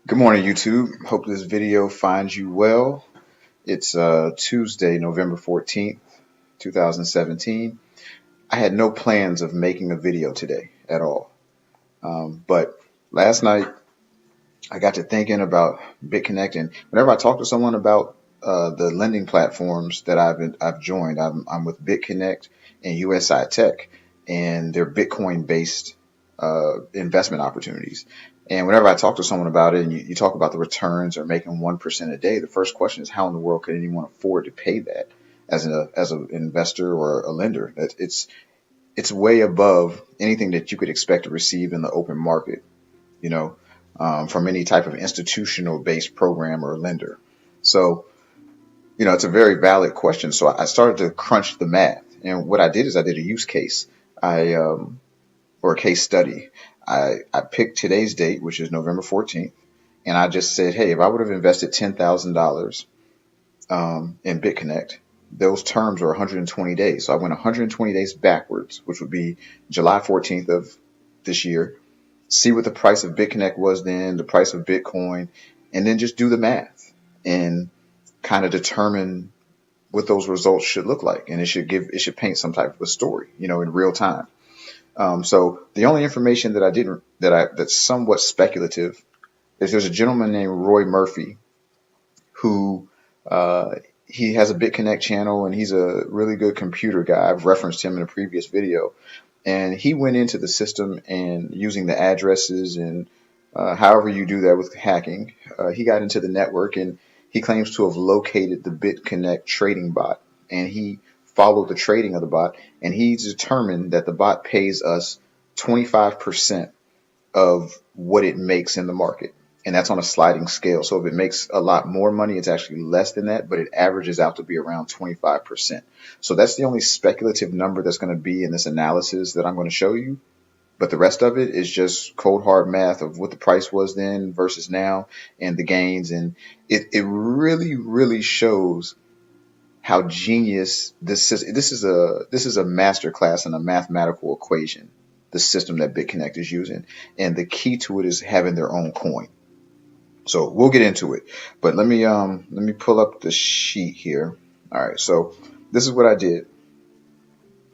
Good morning, YouTube. Hope this video finds you well. It's Tuesday, November 14th, 2017. I had no plans of making a video today at all. But last night I got to thinking about BitConnect, and whenever I talk to someone about the lending platforms that I've joined, I'm with BitConnect and USI Tech, and they're Bitcoin-based investment opportunities. And whenever I talk to someone about it, and you talk about the returns or making 1% a day, the first question is how in the world could anyone afford to pay that as an investor or a lender? It's way above anything that you could expect to receive in the open market, you know, from any type of institutional based program or lender. So, it's a very valid question. So I started to crunch the math, and what I did is I did a use case. Or a case study. I picked today's date, which is November 14th, and I just said, hey, if I would have invested $10,000 in BitConnect, those terms are 120 days. So I went 120 days backwards, which would be July 14th of this year. See what the price of BitConnect was then, the price of Bitcoin, and then just do the math and kind of determine what those results should look like. And it should paint some type of a story, in real time. So the only information that I didn't that's somewhat speculative is there's a gentleman named Roy Murphy who he has a BitConnect channel, and he's a really good computer guy. I've referenced him in a previous video, and he went into the system and using the addresses and however you do that with hacking, he got into the network, and he claims to have located the BitConnect trading bot, and he followed the trading of the bot, and he's determined that the bot pays us 25% of what it makes in the market. And that's on a sliding scale. So if it makes a lot more money, it's actually less than that, but it averages out to be around 25%. So that's the only speculative number that's going to be in this analysis that I'm going to show you. But the rest of it is just cold hard math of what the price was then versus now and the gains. And it really, really shows how genius this is. This is a master class in a mathematical equation, the system that BitConnect is using, and the key to it is having their own coin. So we'll get into it, but let me pull up the sheet here. All right, so this is what I did.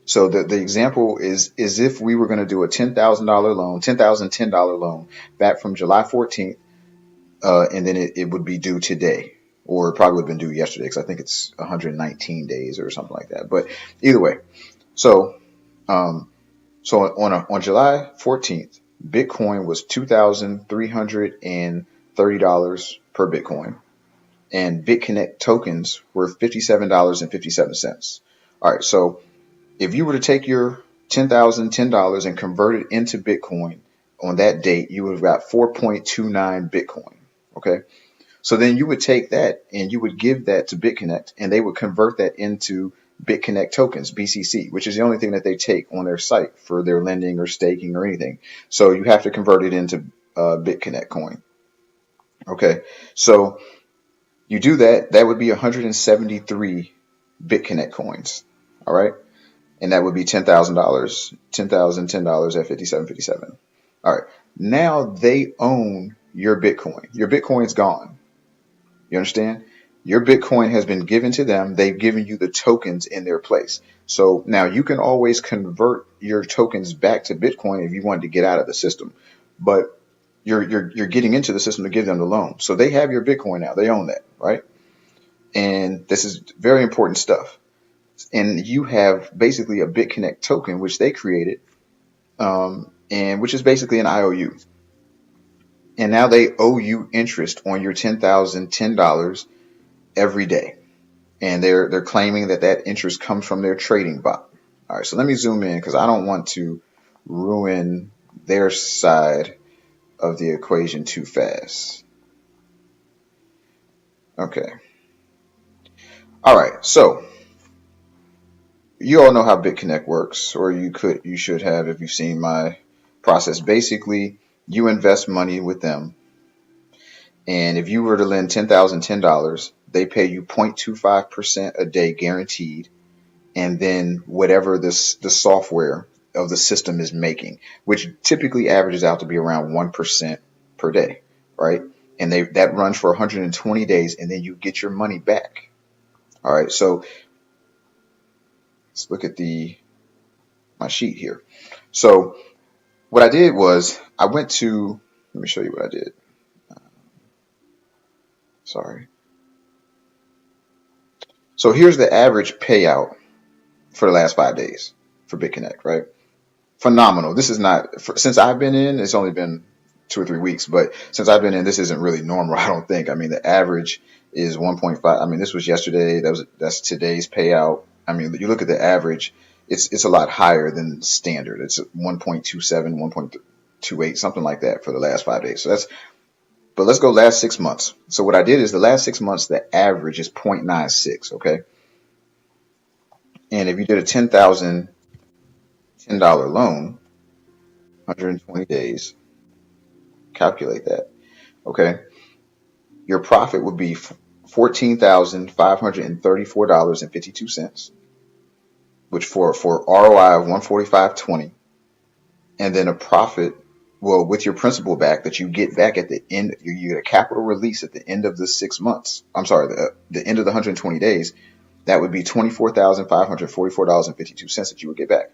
So the example is if we were going to do a $10,000 loan, $10,010 loan back from July 14th, and then it would be due today. Or it probably would have been due yesterday because I think it's 119 days or something like that. But either way, so on July 14th, Bitcoin was $2,330 per Bitcoin, and BitConnect tokens were $57.57. All right, so if you were to take your $10,010 and convert it into Bitcoin on that date, you would have got 4.29 Bitcoin. Okay. So then you would take that and you would give that to BitConnect, and they would convert that into BitConnect tokens, BCC, which is the only thing that they take on their site for their lending or staking or anything. So you have to convert it into BitConnect coin. Okay, so you do that, that would be 173 BitConnect coins. All right, and that would be $10,000, $10,010 at 57.57. All right, now they own your Bitcoin. Your Bitcoin's gone. You understand? Your Bitcoin has been given to them. They've given you the tokens in their place. So now you can always convert your tokens back to Bitcoin if you wanted to get out of the system. But you're getting into the system to give them the loan. So they have your Bitcoin now. They own that, right? And this is very important stuff. And you have basically a BitConnect token, which they created, and which is basically an IOU. And now they owe you interest on your $10,010 every day. And they're claiming that interest comes from their trading bot. All right, so let me zoom in because I don't want to ruin their side of the equation too fast. Okay. All right, so you all know how BitConnect works, or you should have if you've seen my process. Basically, you invest money with them, and if you were to lend $10,010, they pay you 0.25% a day guaranteed, and then whatever the software of the system is making, which typically averages out to be around 1% per day, right? and that runs for 120 days, and then you get your money back. All right, so let's look at my sheet here. So what I did was I went to, let me show you what I did. Sorry. So here's the average payout for the last 5 days for BitConnect, right? Phenomenal. This is not, since I've been in, it's only been 2 or 3 weeks, but since I've been in, this isn't really normal, I don't think. I mean, the average is 1.5. I mean, this was yesterday. That's today's payout. I mean, you look at the average, it's a lot higher than standard. It's 1.27, 1.28, something like that for the last 5 days. But let's go last 6 months. So what I did is the last 6 months, the average is 0.96, okay? And if you did a $10,000 loan, 120 days, calculate that, okay? Your profit would be $14,534.52, which for ROI of 145.20, and then a profit, well, with your principal back that you get back at the end, you get a capital release at the end of the 6 months. I'm sorry, the end of the 120 days, that would be $24,544.52 that you would get back.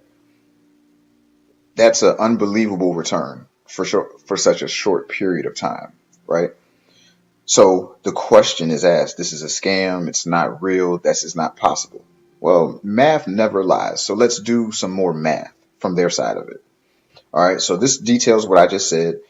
That's an unbelievable return for such a short period of time, right? So the question is asked, this is a scam, it's not real, this is not possible. Well, math never lies. So let's do some more math from their side of it. All right, so this details what I just said,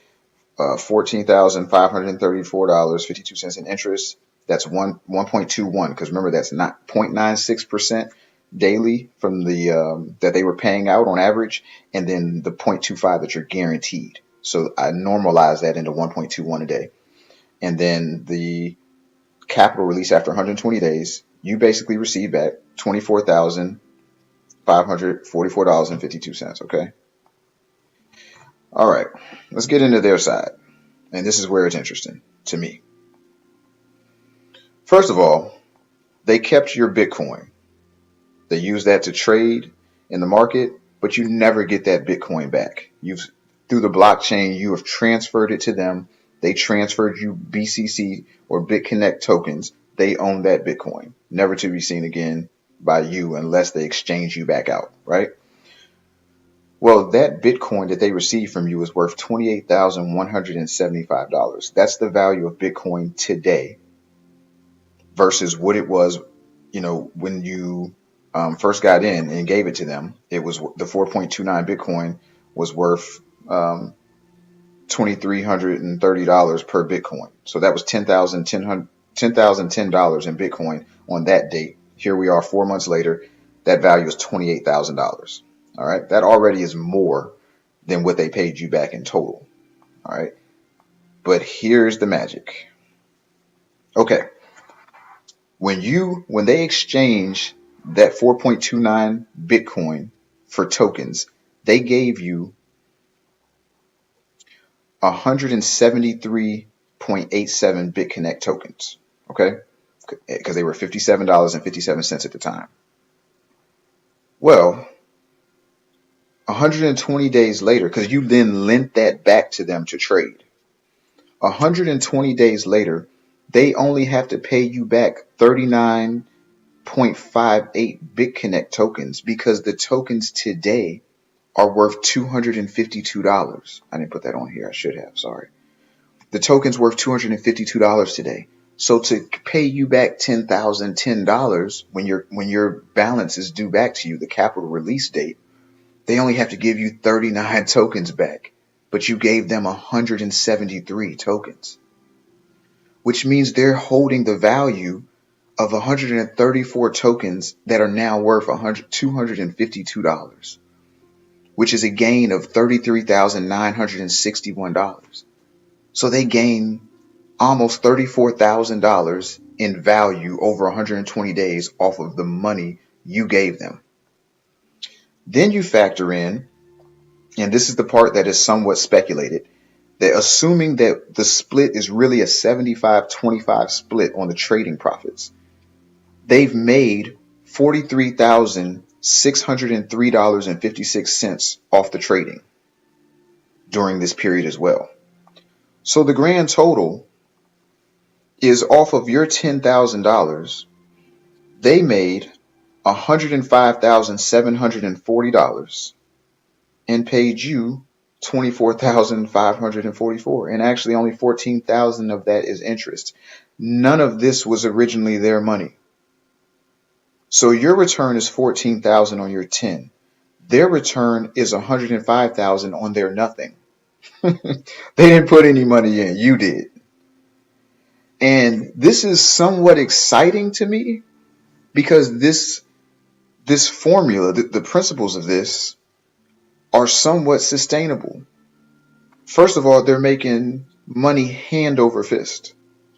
$14,534.52 in interest. That's 1.21, because remember, that's not 0.96% daily from the that they were paying out on average, and then the 0.25 that you're guaranteed. So I normalize that into 1.21 a day. And then the capital release after 120 days, you basically receive back $24,544.52, okay? All right, let's get into their side. And this is where it's interesting to me. First of all, they kept your Bitcoin. They use that to trade in the market, but you never get that Bitcoin back. Through the blockchain, you have transferred it to them. They transferred you BCC or BitConnect tokens. They own that Bitcoin, never to be seen again by you unless they exchange you back out, right? Well, that Bitcoin that they received from you is worth $28,175. That's the value of Bitcoin today versus what it was, when you first got in and gave it to them. It was the 4.29 Bitcoin was worth $2,330 per Bitcoin. So that was $10,010 in Bitcoin on that date. Here we are 4 months later. That value is $28,000. All right. That already is more than what they paid you back in total. All right. But here's the magic. Okay. When they exchange that 4.29 Bitcoin for tokens, they gave you 173.87 BitConnect tokens, okay? Because they were $57.57 at the time. Well, 120 days later, because you then lent that back to them to trade, 120 days later, they only have to pay you back 39.58 BitConnect tokens because the tokens today are worth $252. I didn't put that on here. I should have. Sorry. The token's worth $252 today. So to pay you back $10,010 when your balance is due back to you, the capital release date, they only have to give you 39 tokens back, but you gave them 173 tokens, which means they're holding the value of 134 tokens that are now worth $252. Which is a gain of $33,961. So they gain almost $34,000 in value over 120 days off of the money you gave them. Then you factor in, and this is the part that is somewhat speculated, that assuming that the split is really a 75-25 split on the trading profits, they've made $43,603.56 off the trading during this period as well. So the grand total is off of your $10,000, they made $105,740 and paid you 24,544, and actually only 14,000 of that is interest. None of this was originally their money. So your return is 14,000 on your 10. Their return is 105,000 on their nothing. They didn't put any money in, you did. And this is somewhat exciting to me because this formula, the principles of this are somewhat sustainable. First of all, they're making money hand over fist.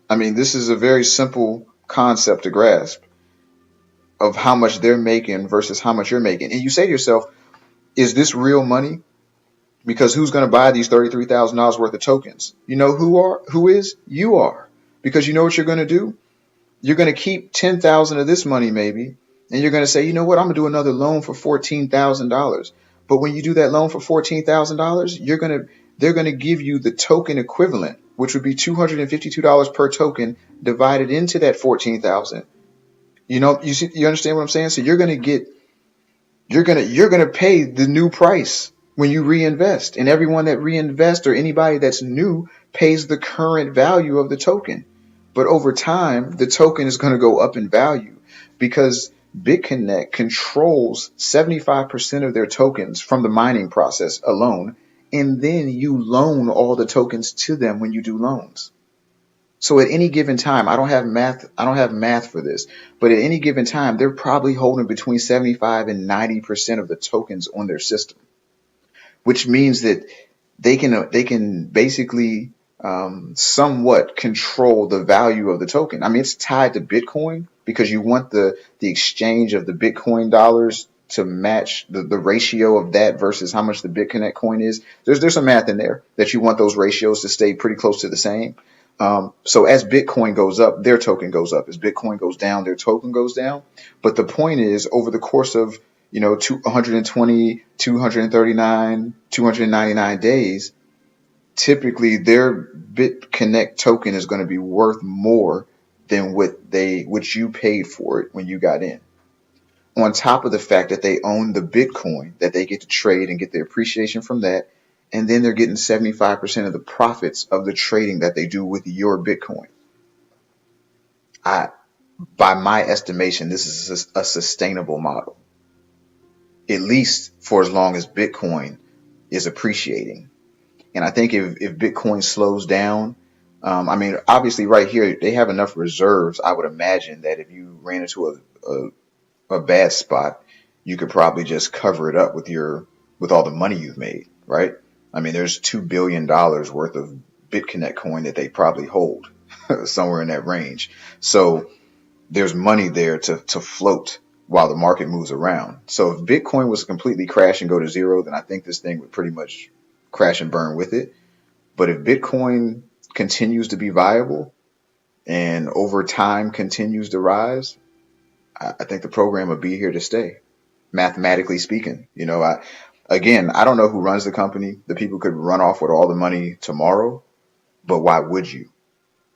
I mean, this is a very simple concept to grasp of how much they're making versus how much you're making. And you say to yourself, is this real money? Because who's going to buy these $33,000 worth of tokens? You know who is? You are. Because you know what you're going to do? You're going to keep 10,000 of this money maybe, and you're going to say, you know what, I'm going to do another loan for $14,000. But when you do that loan for $14,000, they're going to give you the token equivalent, which would be $252 per token divided into that 14,000. You know, you understand what I'm saying? So you're going to pay the new price when you reinvest, and everyone that reinvests or anybody that's new pays the current value of the token. But over time, the token is going to go up in value because BitConnect controls 75% of their tokens from the mining process alone, and then you loan all the tokens to them when you do loans. So at any given time, I don't have math for this, but at any given time, they're probably holding between 75 and 90% of the tokens on their system, which means that they can basically somewhat control the value of the token. I mean, it's tied to Bitcoin because you want the exchange of the Bitcoin dollars to match the ratio of that versus how much the BitConnect coin is. There's some math in there that you want those ratios to stay pretty close to the same. So as Bitcoin goes up, their token goes up. As Bitcoin goes down, their token goes down. But the point is, over the course of 120, 239, 299 days, typically their BitConnect token is going to be worth more than what you paid for it when you got in. On top of the fact that they own the Bitcoin that they get to trade and get the appreciation from that, and then they're getting 75% of the profits of the trading that they do with your Bitcoin. By my estimation, this is a sustainable model, at least for as long as Bitcoin is appreciating. And I think if Bitcoin slows down, I mean, obviously right here, they have enough reserves. I would imagine that if you ran into a bad spot, you could probably just cover it up with all the money you've made, right? I mean, there's $2 billion worth of BitConnect coin that they probably hold somewhere in that range. So there's money there to float while the market moves around. So if Bitcoin was to completely crash and go to zero, then I think this thing would pretty much crash and burn with it. But if Bitcoin continues to be viable and over time continues to rise, I think the program will be here to stay, mathematically speaking. I don't know who runs the company. The people could run off with all the money tomorrow, but why would you?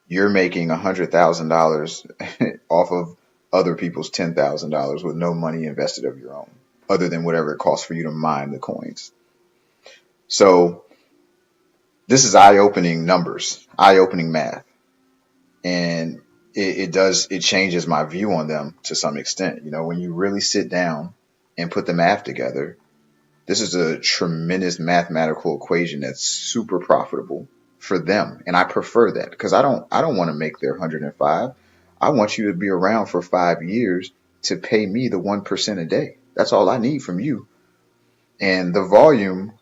You're making $100,000 off of other people's $10,000 with no money invested of your own, other than whatever it costs for you to mine the coins. So this is eye-opening numbers, eye-opening math, and it changes my view on them to some extent. When you really sit down and put the math together, this is a tremendous mathematical equation that's super profitable for them. And I prefer that because I don't want to make their 105. I want you to be around for 5 years to pay me the 1% a day. That's all I need from you. And the volume,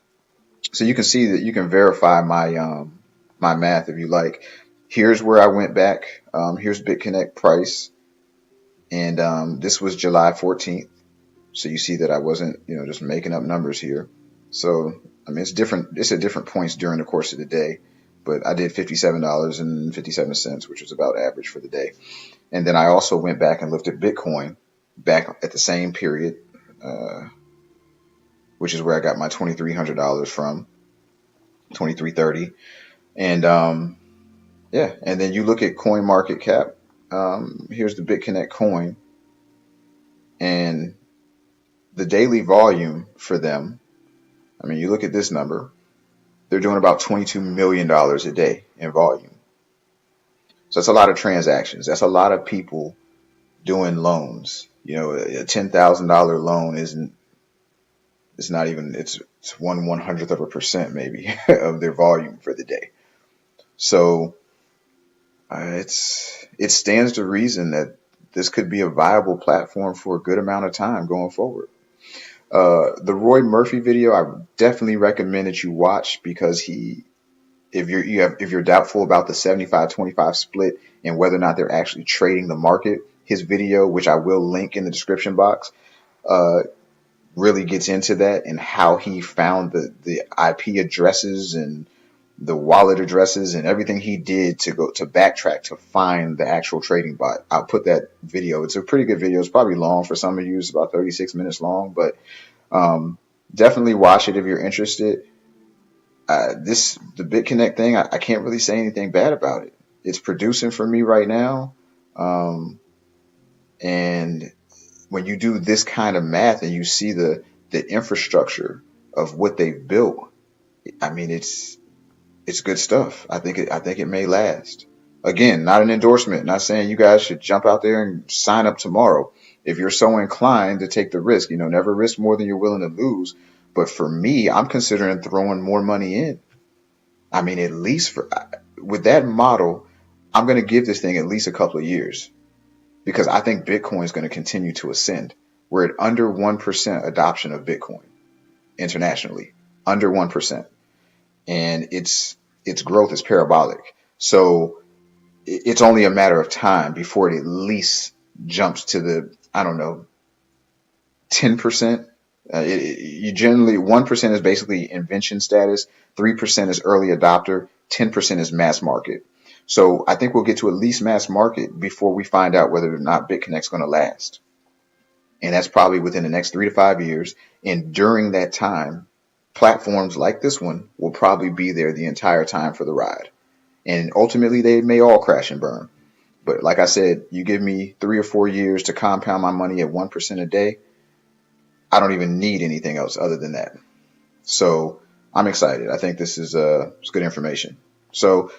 so you can see that you can verify my math if you like. Here's where I went back. Here's BitConnect price. And this was July 14th. So you see that I wasn't, just making up numbers here. So, I mean, it's different. It's at different points during the course of the day, but I did $57.57, which was about average for the day. And then I also went back and looked at Bitcoin back at the same period, which is where I got my $2,300 from, 2330. And, Yeah, and then you look at coin market cap. Here's the BitConnect coin, and the daily volume for them. I mean, you look at this number, they're doing about $22 million a day in volume. So that's a lot of transactions. That's a lot of people doing loans. A $10,000 loan isn't, it's not even, it's 1/100th of a percent maybe of their volume for the day. So it stands to reason that this could be a viable platform for a good amount of time going forward. The Roy Murphy video, I definitely recommend that you watch because if you're doubtful about the 75-25 split and whether or not they're actually trading the market, his video, which I will link in the description box, really gets into that and how he found the IP addresses and the wallet addresses and everything he did to go to backtrack to find the actual trading bot. I'll put that video. It's a pretty good video. It's probably long for some of you. It's about 36 minutes long, but definitely watch it if you're interested. The BitConnect thing, I can't really say anything bad about it. It's producing for me right now. And when you do this kind of math and you see the infrastructure of what they've built, I mean, it's good stuff. I think it may last. Again, not an endorsement, not saying you guys should jump out there and sign up tomorrow. If you're so inclined to take the risk, never risk more than you're willing to lose. But for me, I'm considering throwing more money in. I mean, at least with that model, I'm going to give this thing at least a couple of years because I think Bitcoin is going to continue to ascend. We're at under 1% adoption of Bitcoin internationally, under 1%. And its growth is parabolic. So it's only a matter of time before it at least jumps to the, I don't know, 10%. You generally 1% is basically invention status, 3% is early adopter, 10% is mass market. So I think we'll get to at least mass market before we find out whether or not BitConnect's going to last. And that's probably within the next 3 to 5 years. And during that time, platforms like this one will probably be there the entire time for the ride. And ultimately, they may all crash and burn. But like I said, you give me 3 or 4 years to compound my money at 1% a day, I don't even need anything else other than that. So I'm excited. I think this is it's good information. So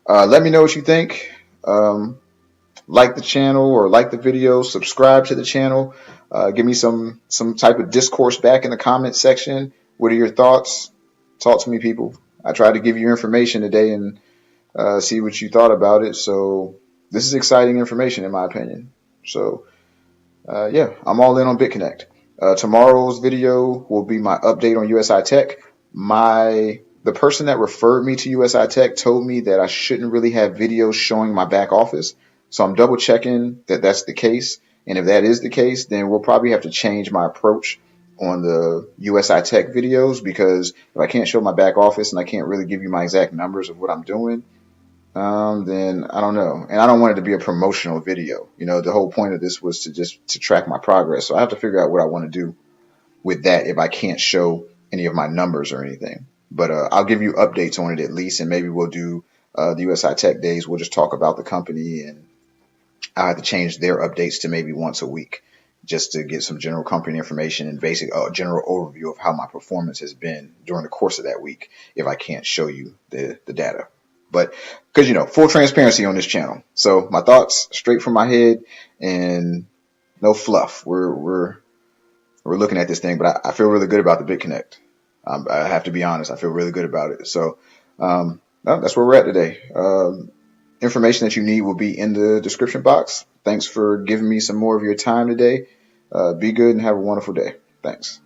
let me know what you think. Like the channel or like the video. Subscribe to the channel. Give me some type of discourse back in the comment section. What are your thoughts? Talk to me, people. I tried to give you information today and see what you thought about it. So this is exciting information in my opinion. So yeah, I'm all in on BitConnect. Tomorrow's video will be my update on USI Tech. The person that referred me to USI Tech told me that I shouldn't really have videos showing my back office. So I'm double checking that that's the case. And if that is the case, then we'll probably have to change my approach on the USI Tech videos, because if I can't show my back office and I can't really give you my exact numbers of what I'm doing, then I don't know. And I don't want it to be a promotional video. The whole point of this was to track my progress. So I have to figure out what I want to do with that if I can't show any of my numbers or anything. But I'll give you updates on it at least, and maybe we'll do the USI Tech days. We'll just talk about the company, and I'll have to change their updates to maybe once a week just to get some general company information and basic general overview of how my performance has been during the course of that week if I can't show you the data. But because, full transparency on this channel. So my thoughts straight from my head and no fluff. We're looking at this thing, but I feel really good about the BitConnect. I have to be honest. I feel really good about it. So that's where we're at today. Information that you need will be in the description box. Thanks for giving me some more of your time today. Be good and have a wonderful day. Thanks.